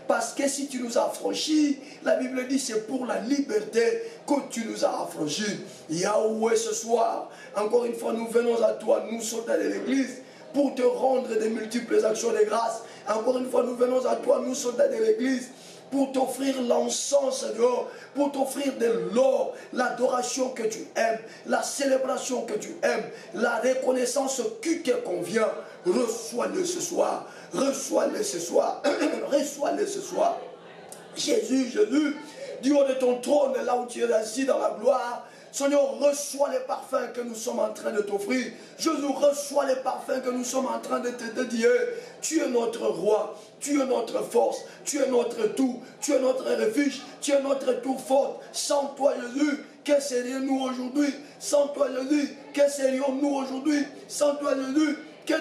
Parce que si tu nous as affranchis, la Bible dit c'est pour la liberté que tu nous as affranchis. Yahweh, ce soir, encore une fois, nous venons à toi, nous soldats de l'Église, pour te rendre de multiples actions de grâce. Encore une fois, nous venons à toi, nous soldats de l'Église, pour t'offrir l'encens, Seigneur, pour t'offrir de l'or, l'adoration que tu aimes, la célébration que tu aimes, la reconnaissance qui te convient. Reçois-le ce soir, reçois-le ce soir, reçois-le ce soir. Jésus, Jésus, du haut de ton trône, là où tu es assis dans la gloire, Seigneur, reçois les parfums que nous sommes en train de t'offrir. Jésus, reçois les parfums que nous sommes en train de te dédier. Tu es notre roi, tu es notre force, tu es notre tout, tu es notre refuge, tu es notre tout fort. Sans toi, Jésus, que serions-nous aujourd'hui? Sans toi, Jésus, que serions-nous aujourd'hui? Sans toi, Jésus, que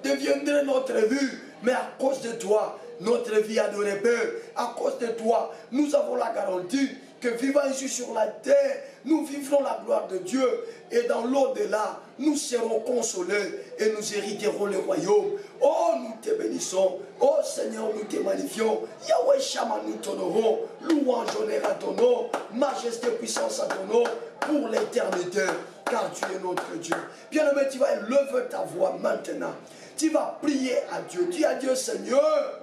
deviendrait notre vie? Mais à cause de toi, notre vie a de repère. À cause de toi, nous avons la garantie que vivant ici sur la terre, nous vivrons la gloire de Dieu. Et dans l'au-delà, nous serons consolés et nous hériterons le royaume. Oh, nous te bénissons. Oh Seigneur, nous te magnifions. Yahweh Shama, nous t'honorons. Louange, honneur à ton nom. Majesté, puissance à ton nom. Pour l'éternité. Car tu es notre Dieu. Bien-aimé, tu vas élever ta voix maintenant. Tu vas prier à Dieu. Dis à Dieu, Seigneur,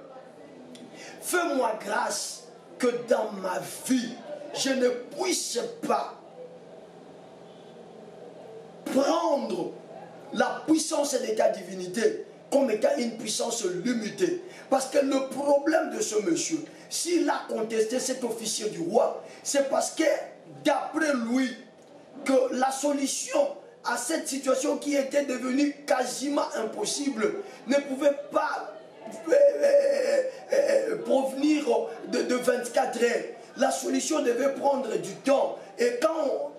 fais-moi grâce que dans ma vie, je ne puisse pas prendre la puissance de ta divinité comme étant une puissance limitée. Parce que le problème de ce monsieur, s'il a contesté cet officier du roi, c'est parce que d'après lui, que la solution à cette situation qui était devenue quasiment impossible ne pouvait pas provenir de 24 heures. La solution devait prendre du temps. Et quand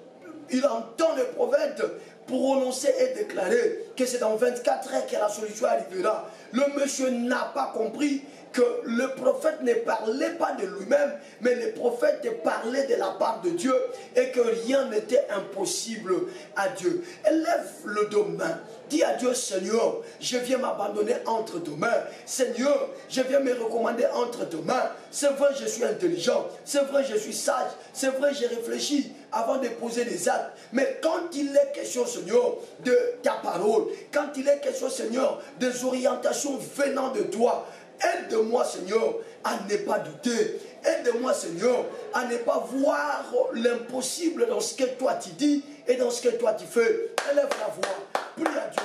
il entend le prophète prononcer et déclarer que c'est dans 24 heures que la solution arrivera, le monsieur n'a pas compris que le prophète ne parlait pas de lui-même, mais le prophète parlait de la part de Dieu et que rien n'était impossible à Dieu. Élève le dos main. Dis à Dieu, Seigneur, je viens m'abandonner entre tes mains. Seigneur, je viens me recommander entre tes mains. C'est vrai, je suis intelligent. C'est vrai, je suis sage. C'est vrai, j'ai réfléchi avant de poser des actes. Mais quand il est question, Seigneur, de ta parole, quand il est question, Seigneur, des orientations venant de toi, aide-moi, Seigneur, à ne pas douter. Aide-moi, Seigneur, à ne pas voir l'impossible dans ce que toi tu dis et dans ce que toi tu fais. Élève la voix. Prie à Dieu.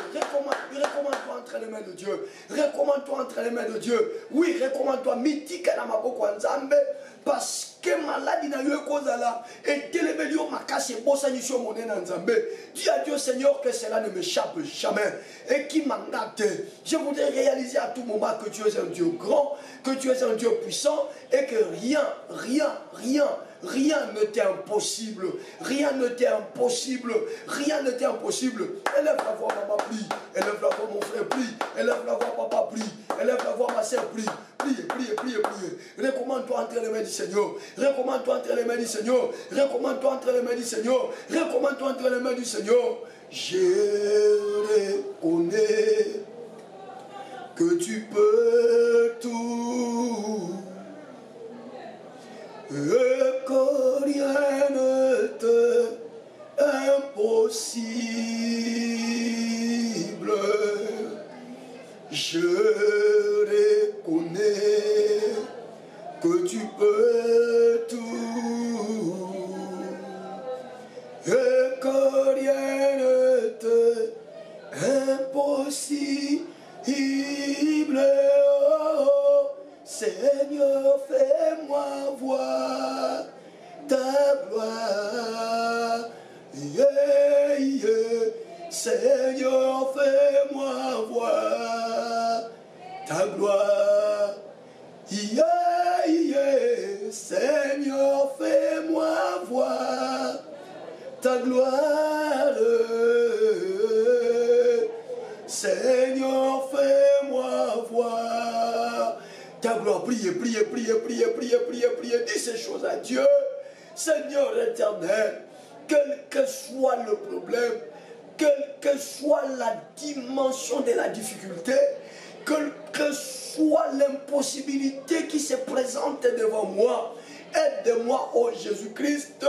Recommande-toi entre les mains de Dieu. Recommande-toi entre les mains de Dieu. Oui, recommande-toi. Mitika na maboko nzambe. Parce que maladie n'a eu cause là. Et télévelio m'a cassé. Bossa ni sur mon nzambe. Dis à Dieu, Seigneur, que cela ne m'échappe jamais. Et qui m'engage. Je voudrais réaliser à tout moment que tu es un Dieu grand, que tu es un Dieu puissant et que rien ne t'est impossible. Rien ne t'est impossible. Rien ne t'est impossible. Élève la voix, maman, prie. Élève la voix, mon frère, prie. Élève la voix, papa, prie. Élève la voix, ma soeur, prie. Priez. Recommande-toi entre les mains du Seigneur. Recommande-toi entre les mains du Seigneur. Recommande-toi entre les mains du Seigneur. Recommande-toi entre les mains du Seigneur. Je reconnais que tu peux tout. Et que rien ne t'est impossible. Je reconnais que tu peux tout et que rien ne t'est impossible. Oh, Seigneur, fais-moi voir ta gloire. Yeah, yeah. Seigneur, fais-moi voir ta gloire. Yeah, yeah. Seigneur, fais-moi voir ta gloire. Seigneur, fais-moi voir ta gloire. Priez. Dis ces choses à Dieu. Seigneur éternel, quel que soit le problème, quelle que soit la dimension de la difficulté, quelle que soit l'impossibilité qui se présente devant moi, aide-moi, ô Jésus-Christ,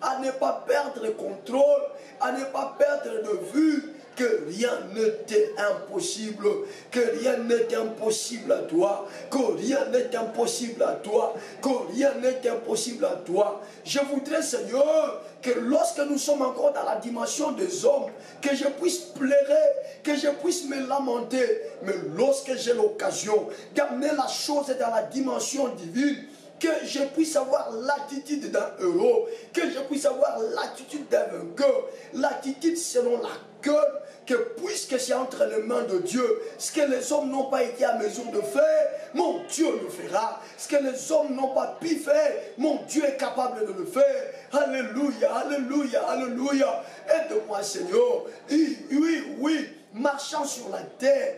à ne pas perdre le contrôle, à ne pas perdre de vue que rien ne t'est impossible, que rien n'est impossible à toi, que rien n'est impossible à toi, que rien n'est impossible à toi. Je voudrais, Seigneur, que lorsque nous sommes encore dans la dimension des hommes, que je puisse pleurer, que je puisse me lamenter, mais lorsque j'ai l'occasion d'amener la chose dans la dimension divine, que je puisse avoir l'attitude d'un héros, que je puisse avoir l'attitude d'un vainqueur, l'attitude selon laquelle, que puisque c'est entre les mains de Dieu, ce que les hommes n'ont pas été à mesure de faire, mon Dieu le fera. Ce que les hommes n'ont pas pu faire, mon Dieu est capable de le faire. Alléluia, alléluia, alléluia. Aide-moi, Seigneur. Oui. Marchant sur la terre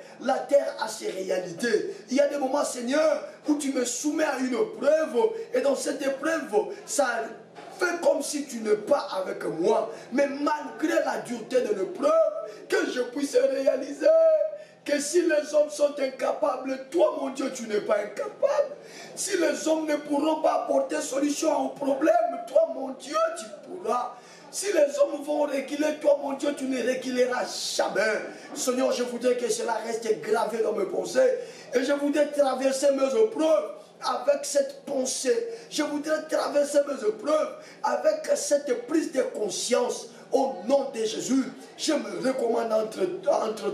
a ses réalités. Il y a des moments, Seigneur, où tu me soumets à une épreuve, et dans cette épreuve, ça fait comme si tu n'es pas avec moi. Mais malgré la dureté de l'épreuve, que je puisse réaliser que si les hommes sont incapables, toi, mon Dieu, tu n'es pas incapable. Si les hommes ne pourront pas apporter solution au problème, toi, mon Dieu, tu pourras. Si les hommes vont reculer, toi, mon Dieu, tu ne reculeras jamais. Seigneur, je voudrais que cela reste gravé dans mes pensées. Et je voudrais traverser mes épreuves avec cette pensée. Je voudrais traverser mes épreuves avec cette prise de conscience. Au nom de Jésus, je me recommande entre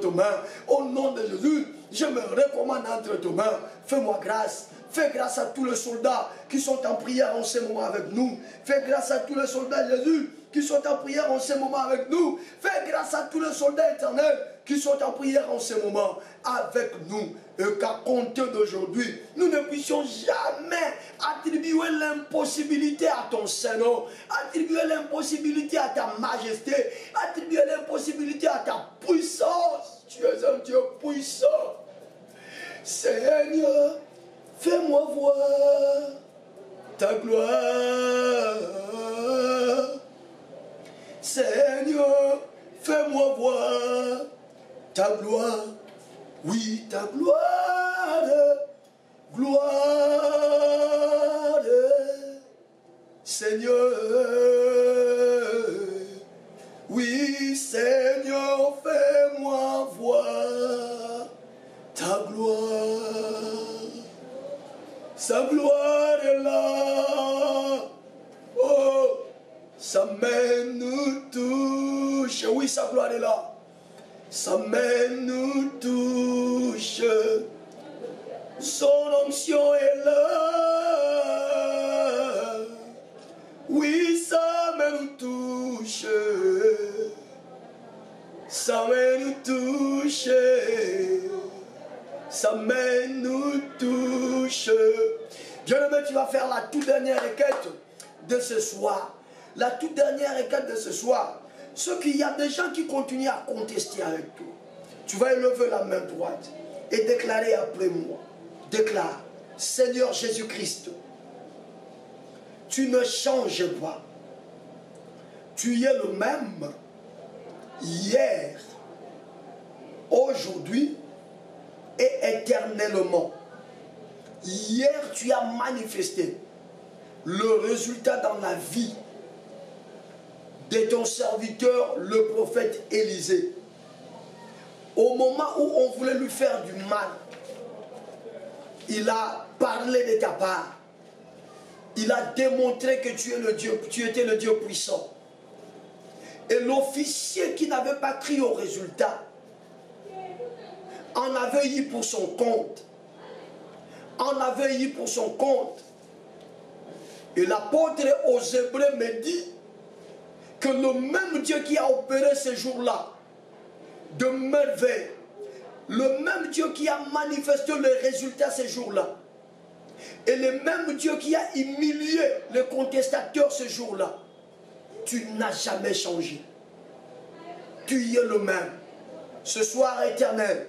tes mains. Au nom de Jésus, je me recommande entre tes mains. Fais-moi grâce. Fais grâce à tous les soldats qui sont en prière en ce moment avec nous. Fais grâce à tous les soldats, Jésus, qui sont en prière en ce moment avec nous. Fais grâce à tous les soldats éternels qui sont en prière en ce moment avec nous. Et qu'à compter d'aujourd'hui, nous ne puissions jamais attribuer l'impossibilité à ton Seigneur, attribuer l'impossibilité à ta majesté, attribuer l'impossibilité à ta puissance. Tu es un Dieu puissant. Seigneur, fais-moi voir ta gloire. Seigneur, fais-moi voir ta gloire. Oui, ta gloire, gloire. Seigneur, oui, Seigneur, fais-moi voir ta gloire. Sa gloire est là. Oh, sa main nous touche. Oui, sa gloire est là. Sa main nous touche. Son onction est là. Oui, sa main nous touche. Sa main nous touche. Sa main nous touche. Bien-aimé, tu vas faire la toute dernière requête de ce soir. La toute dernière requête de ce soir. Ce qu'il y a des gens qui continuent à contester avec toi. Tu vas élever la main droite et déclarer après moi. Déclare, Seigneur Jésus-Christ, tu ne changes pas. Tu es le même hier, aujourd'hui et éternellement. Hier, tu as manifesté le résultat dans la vie de ton serviteur, le prophète Élisée. Au moment où on voulait lui faire du mal, il a parlé de ta part. Il a démontré que tu es le Dieu, tu étais le Dieu puissant. Et l'officier qui n'avait pas crié au résultat en avait eu pour son compte. En avait eu pour son compte. Et l'apôtre aux Hébreux me dit que le même Dieu qui a opéré ce jour-là de merveille, le même Dieu qui a manifesté le résultat ce jour-là, et le même Dieu qui a humilié les contestateurs ce jour-là, tu n'as jamais changé. Tu y es le même. Ce soir éternel,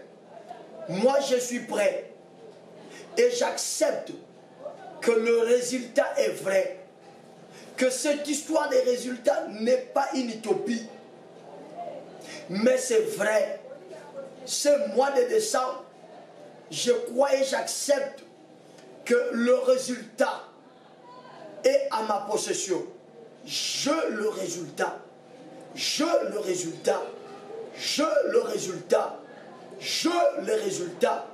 moi je suis prêt et j'accepte que le résultat est vrai. Que cette histoire des résultats n'est pas une utopie. Mais c'est vrai. Ce mois de décembre, je crois et j'accepte que le résultat est à ma possession. Je le résultat. Je le résultat. Je le résultat. Je le résultat.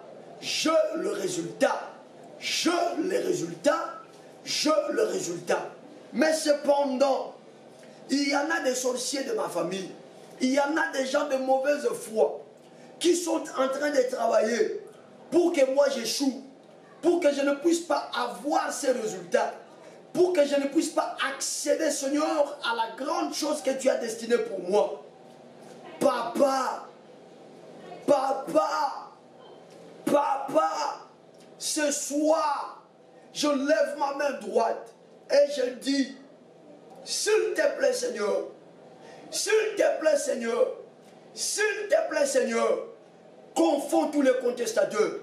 Je le résultat. Je le résultat. Je le résultat. Mais cependant, il y en a des sorciers de ma famille. Il y en a des gens de mauvaise foi qui sont en train de travailler pour que moi j'échoue, pour que je ne puisse pas avoir ces résultats, pour que je ne puisse pas accéder, Seigneur, à la grande chose que tu as destinée pour moi. Papa, papa, papa, ce soir, je lève ma main droite et je dis, s'il te plaît Seigneur, s'il te plaît Seigneur, s'il te plaît Seigneur, confonds tous les contestateurs,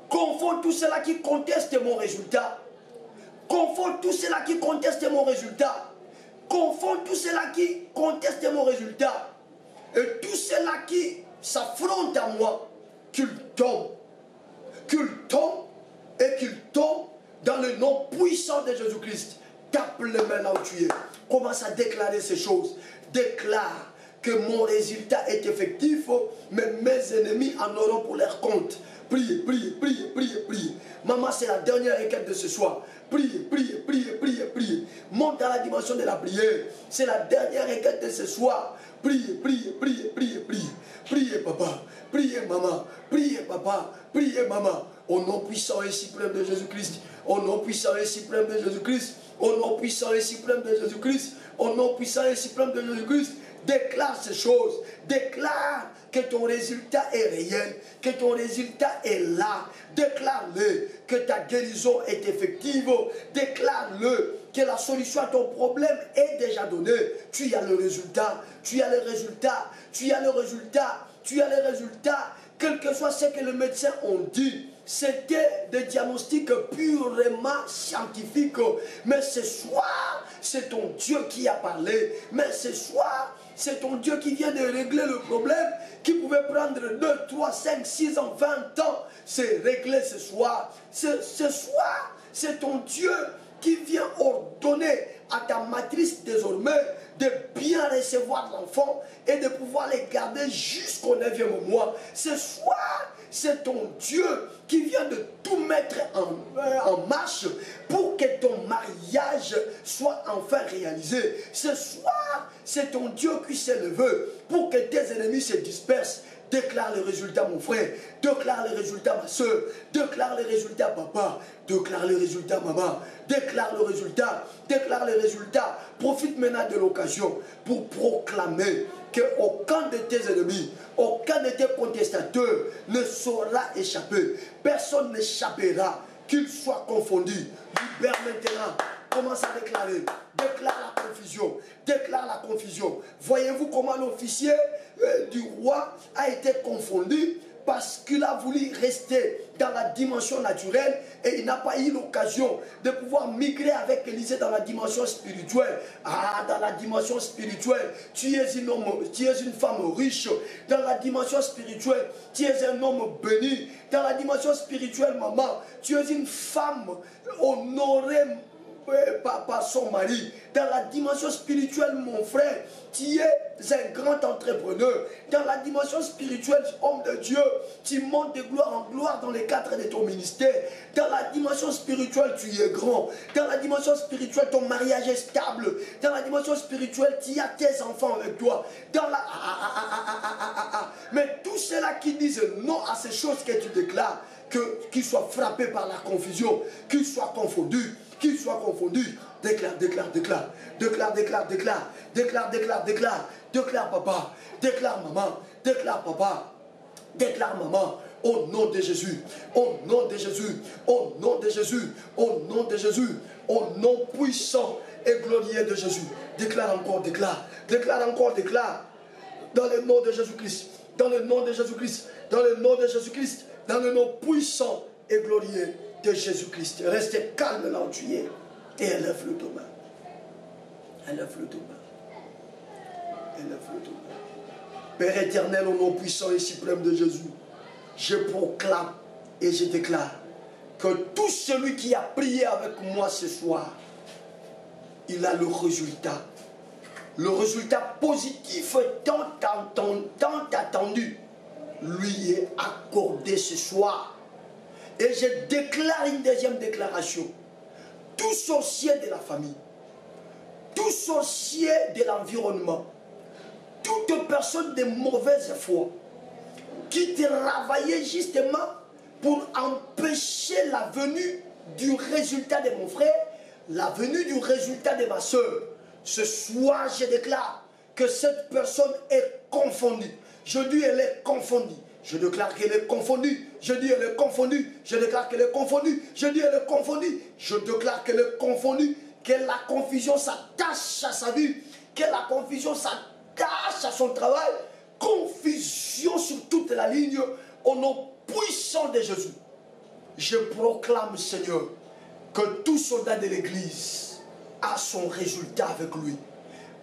confonds tous ceux-là qui contestent mon résultat, confonds tous ceux-là qui contestent mon résultat, confonds tous ceux-là qui contestent mon résultat, et tous ceux-là qui s'affrontent à moi, qu'ils tombent et qu'ils tombent dans le nom puissant de Jésus-Christ. Tape les mains là où tu es. Commence à déclarer ces choses. Déclare que mon résultat est effectif, mais mes ennemis en auront pour leur compte. Priez, priez, priez, priez, priez. Maman, c'est la dernière requête de ce soir. Priez, priez, priez, priez, priez. Monte à la dimension de la prière. C'est la dernière requête de ce soir. Priez, priez, priez, priez, priez. Priez, papa. Priez, maman. Priez, papa. Priez, maman. Au nom puissant et suprême de Jésus-Christ. Au nom puissant et suprême de Jésus-Christ. Au nom puissant et suprême de Jésus-Christ. Au nom puissant et suprême de Jésus-Christ. Déclare ces choses. Déclare que ton résultat est réel. Que ton résultat est là. Déclare-le que ta guérison est effective. Déclare-le que la solution à ton problème est déjà donnée. Tu as le résultat. Tu as le résultat. Tu as le résultat. Tu as le résultat. Quel que soit ce que les médecins ont dit. c'était des diagnostics purement scientifiques. Mais ce soir, c'est ton Dieu qui a parlé. Mais ce soir, c'est ton Dieu qui vient de régler le problème qui pouvait prendre 2, 3, 5, 6 ans, 20 ans. C'est réglé ce soir. Ce soir, c'est ton Dieu qui vient ordonner à ta matrice désormais de bien recevoir l'enfant et de pouvoir les garder jusqu'au 9e mois. Ce soir, c'est ton Dieu qui vient de tout mettre en marche pour que ton mariage soit enfin réalisé. Ce soir, c'est ton Dieu qui s'est levé pour que tes ennemis se dispersent. Déclare le résultat, mon frère. Déclare le résultat, ma soeur. Déclare le résultat, papa. Déclare le résultat, maman. Déclare le résultat. Déclare le résultat. Profite maintenant de l'occasion pour proclamer qu'aucun de tes ennemis, aucun de tes contestateurs ne saura échapper. Personne n'échappera, qu'il soit confondu. Libère maintenant. Commence à déclarer. Déclare la confusion. Déclare la confusion. Voyez-vous comment l'officier du roi a été confondu parce qu'il a voulu rester dans la dimension naturelle et il n'a pas eu l'occasion de pouvoir migrer avec Élisée dans la dimension spirituelle. Ah, dans la dimension spirituelle, tu es une femme riche. Dans la dimension spirituelle, tu es un homme béni. Dans la dimension spirituelle, maman, tu es une femme honorée par son mari. Dans la dimension spirituelle, mon frère, tu es un grand entrepreneur. Dans la dimension spirituelle, homme de Dieu, tu montes de gloire en gloire dans les cadres de ton ministère. Dans la dimension spirituelle, tu es grand. Dans la dimension spirituelle, ton mariage est stable. Dans la dimension spirituelle, tu as tes enfants avec toi. Dans la... Mais tous ceux-là qui disent non à ces choses que tu déclares, qu'ils soient frappés par la confusion, qu'ils soient confondus, qu'il soit confondu. Déclare, déclare, déclare. Déclare, déclare, déclare. Déclare, déclare, déclare. Déclare, papa. Déclare, maman. Déclare, papa. Déclare, maman. Au nom de Jésus. Au nom de Jésus. Au nom de Jésus. Au nom de Jésus. Au nom puissant et glorieux de Jésus. Déclare encore, déclare. Déclare encore, déclare. Dans le nom de Jésus-Christ. Dans le nom de Jésus-Christ. Dans le nom de Jésus-Christ. Dans le nom puissant et glorieux de Jésus-Christ. Restez calme là où tu es et élève le domaine. Élève le domaine. Élève le domaine. Père éternel, au nom puissant et suprême de Jésus, je proclame et je déclare que tout celui qui a prié avec moi ce soir, il a le résultat. Le résultat positif tant attendu lui est accordé ce soir. Et je déclare une deuxième déclaration. Tout sorcier de la famille, tout sorcier de l'environnement, toute personne de mauvaise foi qui travaillait justement pour empêcher la venue du résultat de mon frère, la venue du résultat de ma soeur, ce soir je déclare que cette personne est confondue. Je dis elle est confondue. Je déclare qu'elle est confondue. Je dis elle est confondue. Je déclare qu'elle est confondue. Je dis elle est confondue. Je déclare qu'elle est confondue. Que la confusion s'attache à sa vie. Que la confusion s'attache à son travail. Confusion sur toute la ligne. Au nom puissant de Jésus. Je proclame, Seigneur, que tout soldat de l'Église a son résultat avec lui.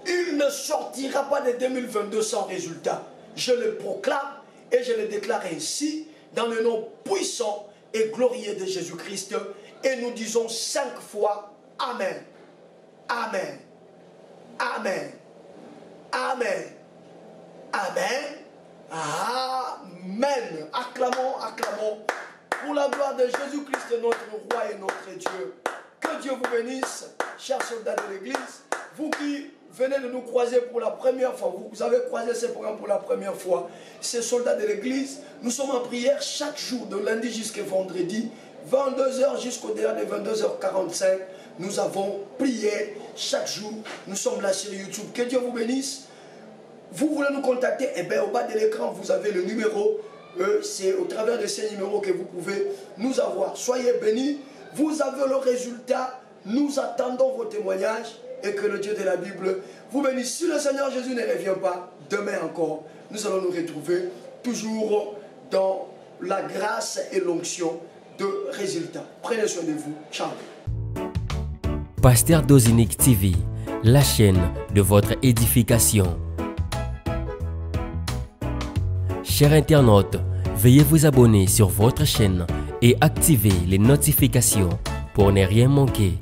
Il ne sortira pas de 2022 sans résultat. Je le proclame et je le déclare ainsi dans le nom puissant et glorieux de Jésus-Christ. Et nous disons 5 fois Amen. Amen. Amen. Amen. Amen. Amen. Acclamons, acclamons pour la gloire de Jésus-Christ, notre roi et notre Dieu. Que Dieu vous bénisse, chers soldats de l'Église. Vous qui venez de nous croiser pour la première fois, vous avez croisé ce programme pour la première fois, ces soldats de l'Église, nous sommes en prière chaque jour, de lundi jusqu'à vendredi, 22h jusqu'au-delà de 22h45. Nous avons prié chaque jour. Nous sommes là sur YouTube. Que Dieu vous bénisse. Vous voulez nous contacter? Eh bien, au bas de l'écran, vous avez le numéro. C'est au travers de ces numéros que vous pouvez nous avoir. Soyez bénis. Vous avez le résultat. Nous attendons vos témoignages. Et que le Dieu de la Bible vous bénisse. Si le Seigneur Jésus ne revient pas, demain encore, nous allons nous retrouver toujours dans la grâce et l'onction de résultats. Prenez soin de vous. Ciao. Pasteur Dozinique TV, la chaîne de votre édification. Chers internautes, veuillez vous abonner sur votre chaîne et activer les notifications pour ne rien manquer.